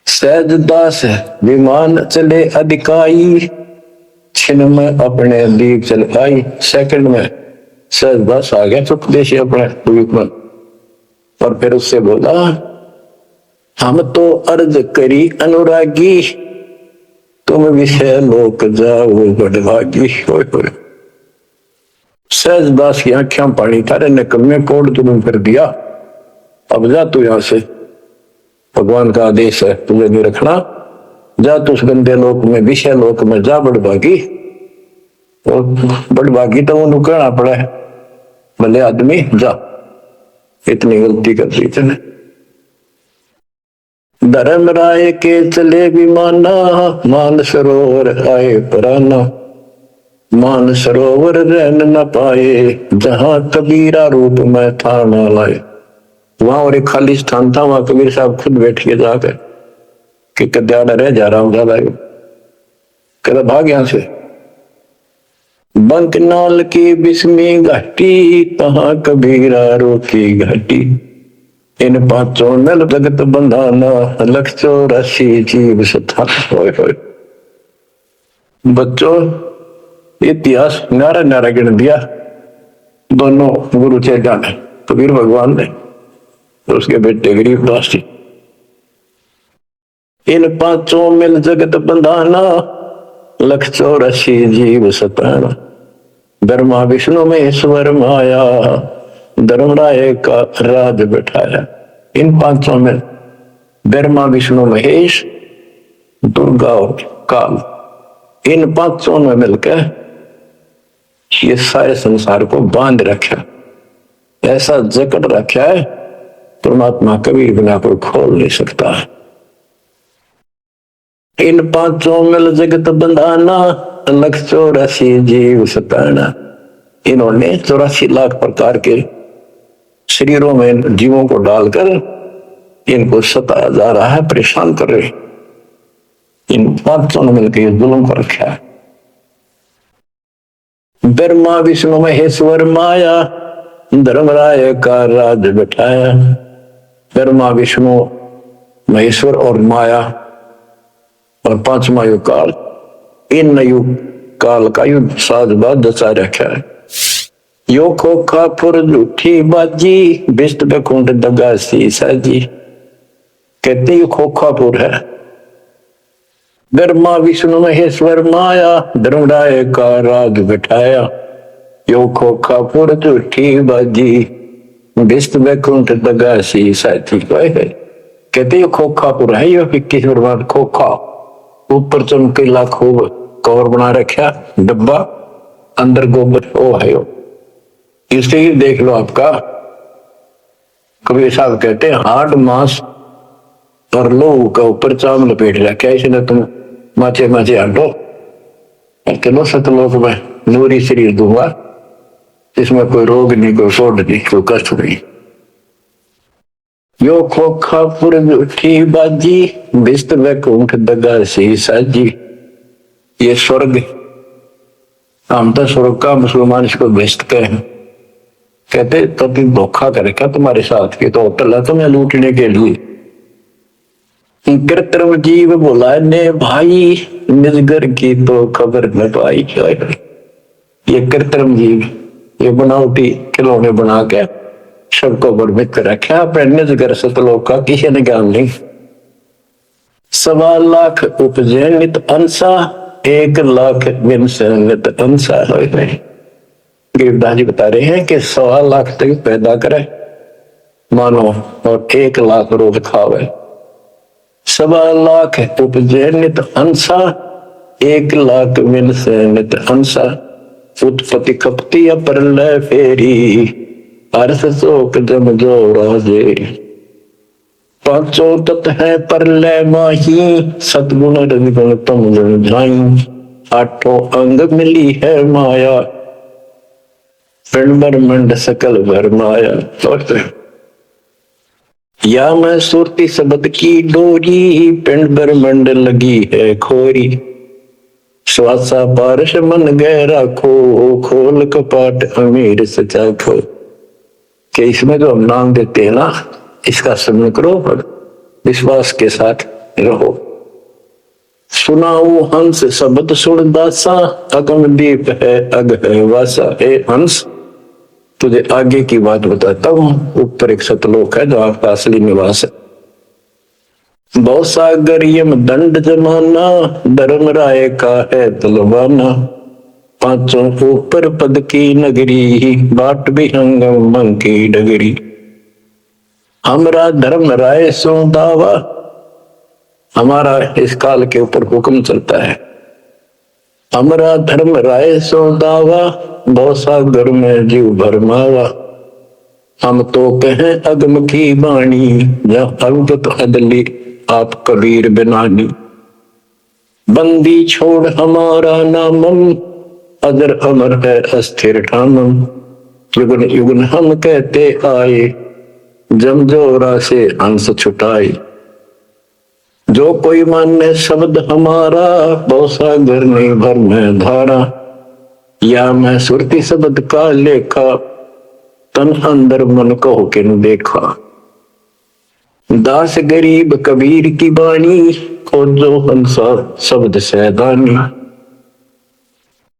[SPEAKER 1] सहज दास विमान चले अधिकाई, छिन में अपने दीप चलकाई। सेकंड में सहज दास आ गया चुपदेश अपने द्वीप में, और फिर उससे बोला, हम तो अर्ज करी अनुरागी, तुम विषय लोक जाओ बड़भागी। सहज दास की आंखें पानी थारे निकम्मे कोड तुम कर दिया, अब जा तू यहां से, भगवान का आदेश है तुझे नहीं रखना, जा तू उस गंदे लोक में, विषय लोक में जा बड़भागी। और बड़भागी तो वो कहना पड़ा है, भले आदमी जा, इतनी गलती कर दी तूने। धर्मराय के चले विमाना, मान सरोवर आए पराना। मान सरोवर रहन न पाए, जहां कबीरा रूप में था न लाए। वहां और एक खाली स्थान था, वहां कबीर साहब खुद बैठिए जाकर कि कद्याड़ा रह जा रहा हूं, ज्यादा कहता भाग यहां से। बंकनाल की बिस्मी घाटी, तहां कबीरा रोकी घाटी। इन पांचों नल जगत बंधाना, लख 84 जीव सताना। बच्चों, इतिहास नारा नारा गिन दिया दोनों गुरु चेला ने, कबीर भगवान ने और उसके बेटे गरीबदास जी। इन पांचों मिल जगत बंधाना, लख 84 जीव सताना। ब्रह्मा विष्णु महेश्वर माया, धर्मराय का राज बैठाया। इन पांचों में ब्रह्मा विष्णु महेश, दुर्गा और काल, इन पांचों ने मिलकर ये सारे संसार को बांध रखा, ऐसा जकड़ रखा है परमात्मा कभी बिना कोई खोल नहीं सकता। इन पांचों मिल जगत बंधाना, 1,84,00,000 जीव सताना। इन्होंने 84 लाख प्रकार के शरीरों में जीवों को डालकर इनको सताया जा रहा है, परेशान कर रहे। इन पांचों ने मिलकर जुल्म कर रखा है। ब्रह्मा विष्णु महेश्वर माया धर्मराय का राज बैठाया। ब्रह्मा विष्णु महेश्वर और माया और पांचवा युग काल, इन युग काल का युद्ध साजबाज दसा रखा है। यो खोखा फुर झूठी बाजी बिस्त बकुंड दगा सी साजी। कहते ये खोखापुर है। ब्रह्मा विष्णु महेश्वर माया धर्मराय का राज बैठाया। यो खोखापुर झूठी बाजी बिस्त बकुंड दगा सी साजी। कहते ये खोखापुर है। यो 21 बर्बाद खोखा, ऊपर चमकीला खूब कवर बना रखा डब्बा, अंदर गोबर ओ है। यो इसे ही देख लो आपका। कबीर साहब कहते हैं हार्ड मांस और लोहू का ऊपर चाम लपेट रखा है, इसने तुम माचे माचे हटो। चलो सतलोक में नूरी शरीर दूंगा, इसमें कोई रोग नहीं, कोई फोड़ नहीं, कोई कष्ट नहीं। यो खोखापुर झूठी बाजी बिस्त वैकुंठ दगा सी साजी। ये स्वर्ग, हम तो स्वर्ग का मुसलमान इसको बेस्ट कहें। कहते तो तुम धोखा करेगा तुम्हारे साथ की तो होटल है तुम्हें लूटने के लिए। कृत्रिम जीव बोला ने भाई निजगर की तो खबर न पाई। ये कृत्रिम जीव, ये बनावटी खिलौने बना के सबको भ्रमित कर रखा। अपने निजगर सतलोक का किसी ने ज्ञान नहीं। 1.25 लाख उपजे नित अंसा 1 लाख विंसे नित अंसा। गिरदास जी बता रहे हैं कि 1.25 लाख तक पैदा करे मानो और 1 लाख रोज खावे। 1.25 लाख उपजे नित अंसा 1 लाख विंसे नित अंसा। उत्पत्ति खपती प्रलय फेरी अर्थ शोक जम जो राजे। पांचों तत् है प्रलय माही सतगुण रजगुण तम गुण जाई। 8 अंग मिली है माया पिंड ब्रह्मंड सकल भरमाया। या मैं सुरती शब्द की डोरी पिंड ब्रह्मंड लगी है खोरी। श्वासा पारस मन गहरा खो खोल कपाट अमीर सचा खो। कि इसमें जो हम नाम देते हैं ना, इसका स्मरण करो, विश्वास के साथ रहो। सुनाऊ हंस शब्द सुन दासा अगम दीप है अग है वासा। हे हंस, तुझे आगे की बात बताता हूं। ऊपर एक सतलोक है जो आपका असली निवास है। बहुत सागर यम दंड जमाना धर्म राय का है तलवाना। पांचों ऊपर पद की नगरी बाट भी हंगम मंग की डगरी। हमरा धर्म राय सो दावा, हमारा इस काल के ऊपर हुक्म चलता है। हमरा धर्म राय सो दावा बहुत सागर में जीव भरमावा। हम तो कहें अगम की बाणी जब अवगत अदली आप कबीर बिनानी। बंदी छोड़ हमारा नामम अदर अमर है अस्थिर ठामम। युगन युगन हम कहते आए जमजोरा से हंस छुटाए। जो कोई माने शब्द हमारा बहुत सागर नहीं भर में धारा। या मैं सुरती शब्द का लेखा तन अंदर मन को किन देखा। दास गरीब कबीर की बाणी खोजो हंसा शब्द सैदानी।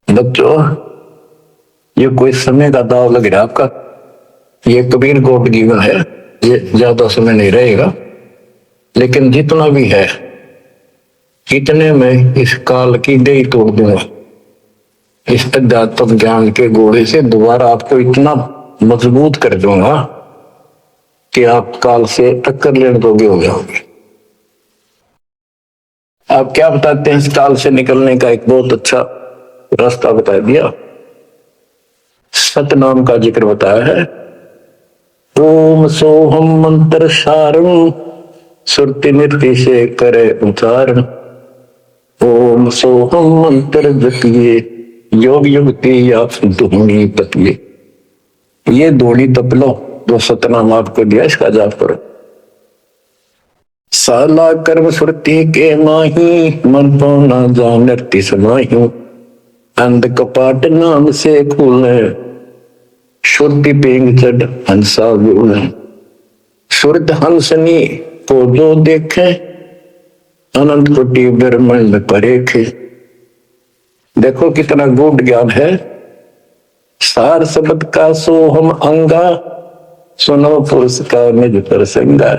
[SPEAKER 1] बच्चों, ये कोई समय का दाव लग रहा है आपका। ये कबीर गोट जीवन है, ये ज्यादा समय नहीं रहेगा, लेकिन जितना भी है इतने में इस काल की देही तोड़ दूंगा। इस अध्यात्म ज्ञान के घोड़े से दोबारा आपको इतना मजबूत कर दूंगा कि आप काल से टक्कर लेने दोगे हो जाओगे। आप क्या बताते हैं? इस काल से निकलने का एक बहुत अच्छा रास्ता बता दिया। सतनाम का जिक्र बताया है। ओम सोहम मंत्र सारम सुरति नृत्य से करे उच्चारण। ओम सोहम मंत्र जपिए, योग युक्ति आप धूनी तपिए। ये धूनी तप लो, जो सतनाम आपको दिया इसका जाप करो। साला कर्म सुरती के माही, मन पाना जानती समाही। अंध कपाट नाम से खुले, शुद्धि पेंग चढ़ हंसा बोले। शुद्ध हंसनी को जो देखे, अनंत कोटि ब्रह्मांड परेखे। देखो कितना गूढ़ ज्ञान है। सार शब्द का सोहम अंगा, सुनो पुरुष का निज प्रसंगा।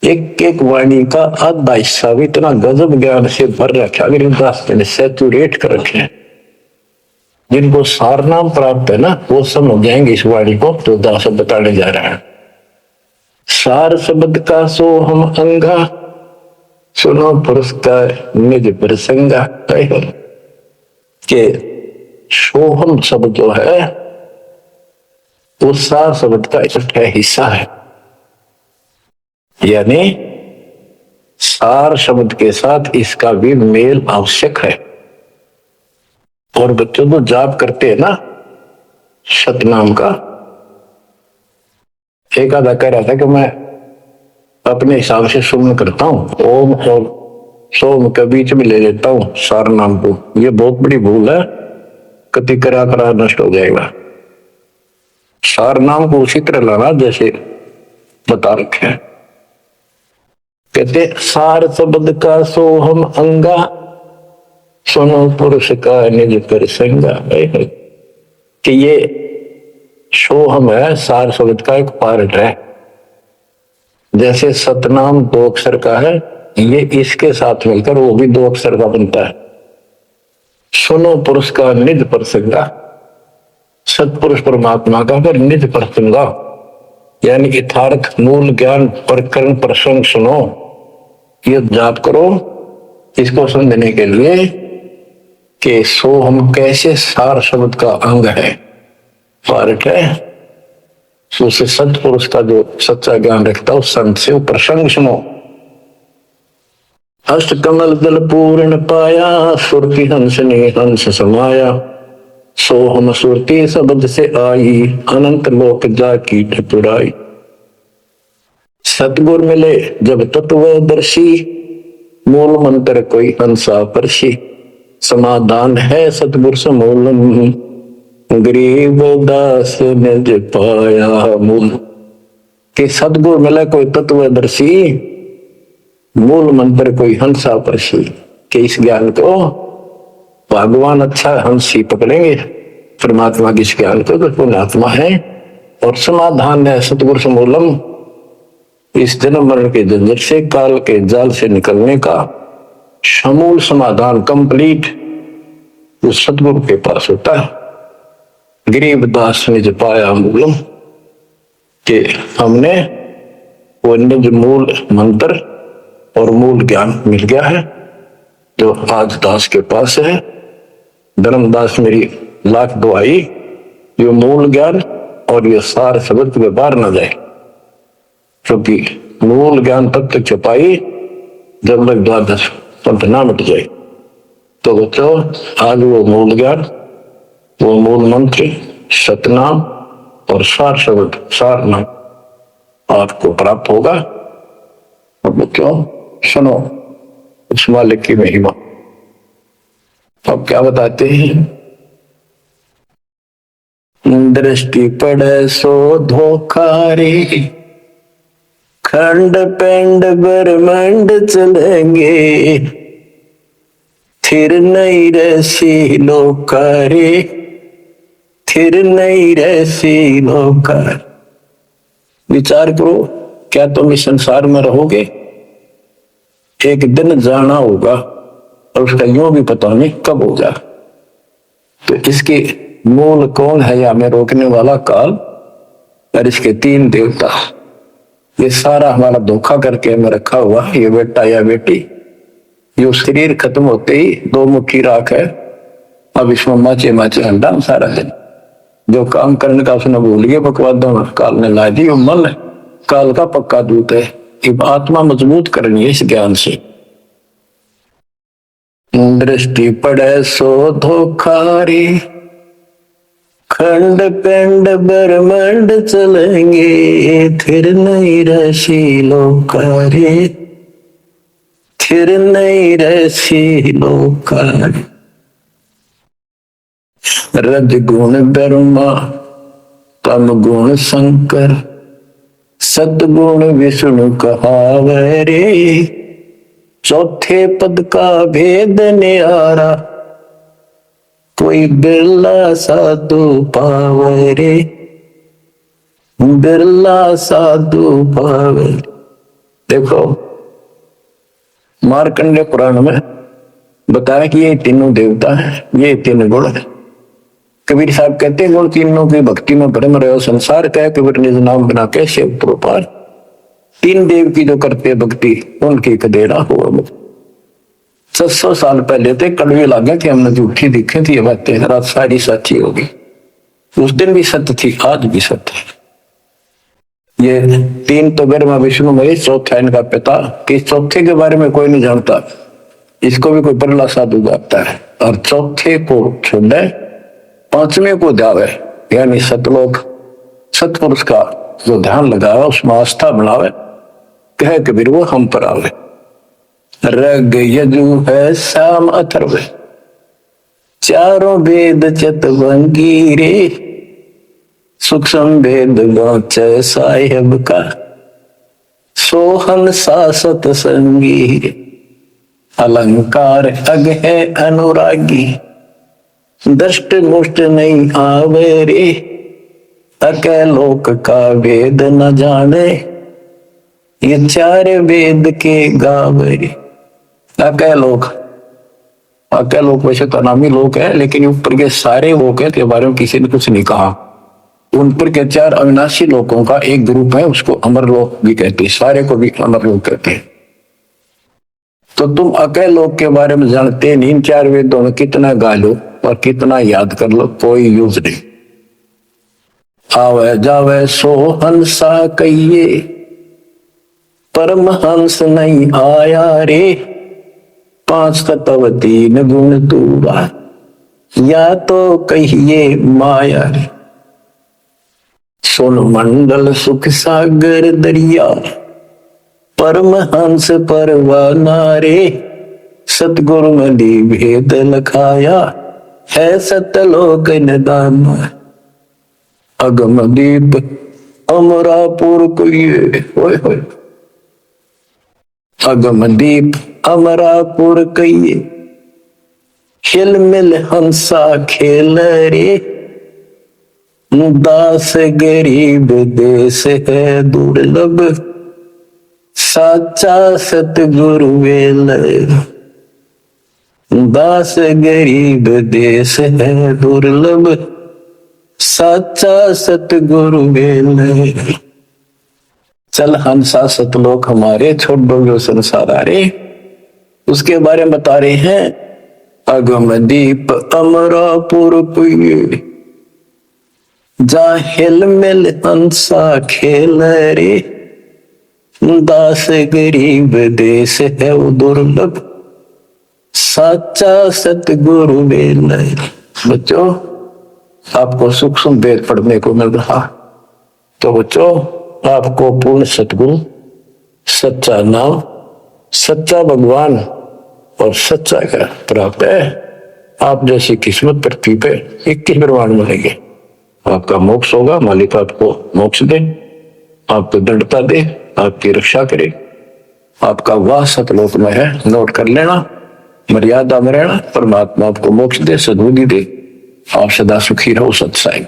[SPEAKER 1] एक एक वाणी का आधा हिस्सा भी इतना गजब ज्ञान से भर रखा, दास ने सैचुरेट कर रखे। जिनको सार नाम प्राप्त है ना, वो समझ जाएंगे इस वाणी को जो दास बताने जा रहा है। सार शब्द का सोहम अंगा, सुनो पुरुष का निज प्रसंगा। के सोहम शब्द जो है वो सार शब्द का इकट्ठा हिस्सा है। यानी सार शब्द के साथ इसका भी मेल आवश्यक है। और बच्चों तो जाप करते हैं ना सतनाम का, एक आधा कह रहा था कि मैं अपने हिसाब से सुमन करता हूं, ओम और सोम के बीच में ले लेता हूं सार नाम को। ये बहुत बड़ी भूल है, कति करा करा नष्ट हो जाएगा। सार नाम को उसी तरह लाना जैसे बता रखे हैं। कहते सार शब्द का सोहम अंगा, सुनो पुरुष का निज प्रसंगा। कि ये सोहम है, सार शब्द का एक पार्ट है। जैसे सतनाम 2 अक्षर का है, ये इसके साथ मिलकर वो भी 2 अक्षर का बनता है। सुनो पुरुष का निज प्रसंगा, सतपुरुष परमात्मा का फिर निज प्रसंगा, यानी यथार्थ मूल ज्ञान प्रकरण प्रसंग सुनो। ये जाप करो इसको समझने के लिए कि सोहम कैसे सार शब्द का अंग है, पार्ट है। उसे सतपुरुष का जो सच्चा ज्ञान रखता है उस संत से वो प्रसंग सुनो। अष्ट कमल दल पूर्ण पाया, सुरति हंस ने हंस समाया। सोहम सुरति शब्द से आई, अनंत लोक जा की ठकुराई। सतगुर मिले जब तत्वदर्शी, मूल मंत्र कोई हंसा परसी। समाधान है सतगुर समूलम, गरीब दास निज पाया मूल। कि सतगुर मिला कोई तत्वदर्शी, मूल मंत्र कोई हंसा परसी। कि इस ज्ञान को भगवान अच्छा हंस ही पकड़ेंगे, परमात्मा की इस ज्ञान को तो पुण्यात्मा है। और समाधान है सतगुर समूलम, इस जन्म मरण के झंझट से, काल के जाल से निकलने का समूल समाधान कंप्लीट उस सतगुरु के पास होता है। गरीब दास निज पाया मूलम, कि हमने वो निज मूल मंत्र और मूल ज्ञान मिल गया है जो आज दास के पास है। धर्मदास मेरी लाख दुआई, ये मूल ज्ञान और ये सार शब्द में बाहर न जाए, क्योंकि मूल ज्ञान तब तक छुपाई जब तक द्वादश पंथ ना मिट जाए। तो बच्चों आज वो मूल ज्ञान, वो मूल मंत्र सतनाम और सार शब्द सार नाम आपको प्राप्त होगा। अब बच्चों सुनो उस मालिक की महिमा। अब क्या बताते हैं, दृष्टि पड़े सो धोखा रे, खंड पेंड ब्रह्मांड चलेंगे। थिर नहीं रहसी लोकारे, थिर नहीं रहसी लोकार। विचार करो, क्या तुम इस संसार में रहोगे? एक दिन जाना होगा और उसका यूं भी पता नहीं कब होगा। तो इसके मूल कौन है या में रोकने वाला काल और इसके 3 देवता। ये सारा हमारा धोखा करके हमें रखा हुआ ये बेटा या बेटी। ये शरीर खत्म होते ही 2 मुट्ठी राख है, अब इसमें माचे माचे अंडा सारा दिन। जो काम करने का उसने भूल गया, बकवादों में काल ने ला दी। मन काल का पक्का दूत है। आत्मा मजबूत करनी है इस ज्ञान से। दृष्टि पड़े सो धोखारी, खंड पिंड ब्रह्मांड चलेंगे, फिर नहीं रसी लोकारी, फिर नहीं रसी लोकारी। रज गुण ब्रह्मा, तम गुण शंकर, सतगुण विष्णु कहावे रे, चौथे पद का भेद न्यारा, कोई बिरला साधु पावे रे, बिरला साधु पावे। देखो मार्कंडेय पुराण में बताया कि ये तीनों देवता है, ये तीन गुण है। कबीर साहब कहते हैं गुण तीनों की भक्ति में भ्रम रहे संसार का, कबीर निज नाम बना के शिव प्रोपार। तीन देव की जो करते भक्ति उनकी कदेरा हो। 700 साल पहले थे कड़वे लागे कि हमने झूठी दिखी थी ये बातें, रात सारी सच्ची होगी। उस दिन भी सत्य थी, आज भी सत्य है। ये तीन तो ब्रह्मा विष्णु महेश, चौथा इनका पिता। कि चौथे के बारे में कोई नहीं जानता, इसको भी कोई बरला साधु गाता है। और चौथे को छोड़े पांचवें को जावे, यानी सतलोक सतपुरुष का जो ध्यान लगावे उसमें आस्था बनावे, कहे कबीर वो हम पर आवे। रग यजु है साम अथर्व, चारों वेद चतुरंगी रे, सूक्ष्म वेद गांचे साहेब का, सोहन सासत संगी रे, अलंकार अग है अनुरागी, दृष्ट मुष्ट नहीं आवे रे, अके लोक का वेद न जाने, ये चार वेद के गावे रे। अके लोक वैसे तो नामी लोक है, लेकिन ऊपर के सारे लोक है के बारे में किसी ने कुछ नहीं कहा। उन पर के चार अविनाशी लोकों का एक ग्रुप है, उसको अमर लोक भी कहते हैं, सारे को भी अमर लोक कहते हैं। तो तुम अके लोक के बारे में जानते नहीं, इन चार वेदों में कितना गा लो और कितना याद कर लो, कोई यूज नहीं। आवे जावे सो हंसा कहिए, परमहंस नहीं आया रे, 5 तत्व 3 गुण तूरा, या तो कहिए माया रे। सुन मंडल सुख सागर दरिया, परमहंस परवाना रे, सतगुरु मली भेद लखाया, है सतलोक निदान। अगमदीप अमरापुर कहिए, होय होय, अगमदीप अमरापुर कहिए, हिल मिल हंसा खेल रे, दास गरीब देश है दुर्लभ, साचा सतगुरु वेल, दास गरीब देश है दुर्लभ, साचा सतगुरु वेल। चल हंसा सतलोक हमारे, छोड़ दो जो संसार आ रे। उसके बारे में बता रहे हैं, अगमदीप अमरापुर कहिए, जा हिल मिल हंसा खेल रे, दास गरीब देश है वो दुर्लभ, साचा सतगुरु वेल। बच्चों आपको सूक्ष्म वेद पढ़ने को मिल रहा, तो बच्चों आपको पूर्ण सतगुरु, सच्चा नाम, सच्चा भगवान और सच्चा का प्राप्त है। आप जैसी किस्मत पृथ्वी पे 21 ब्रह्मांड मिलेंगे। आपका मोक्ष होगा, मालिक आपको मोक्ष दे, आपको दृढ़ता दे, आपकी रक्षा करे। आपका वाह सतलोक में है, नोट कर लेना, मर्यादा में रहना। परमात्मा आपको मोक्ष दे, सद्बुद्धि दे, आप सदा सुखी रहो। सत्संग।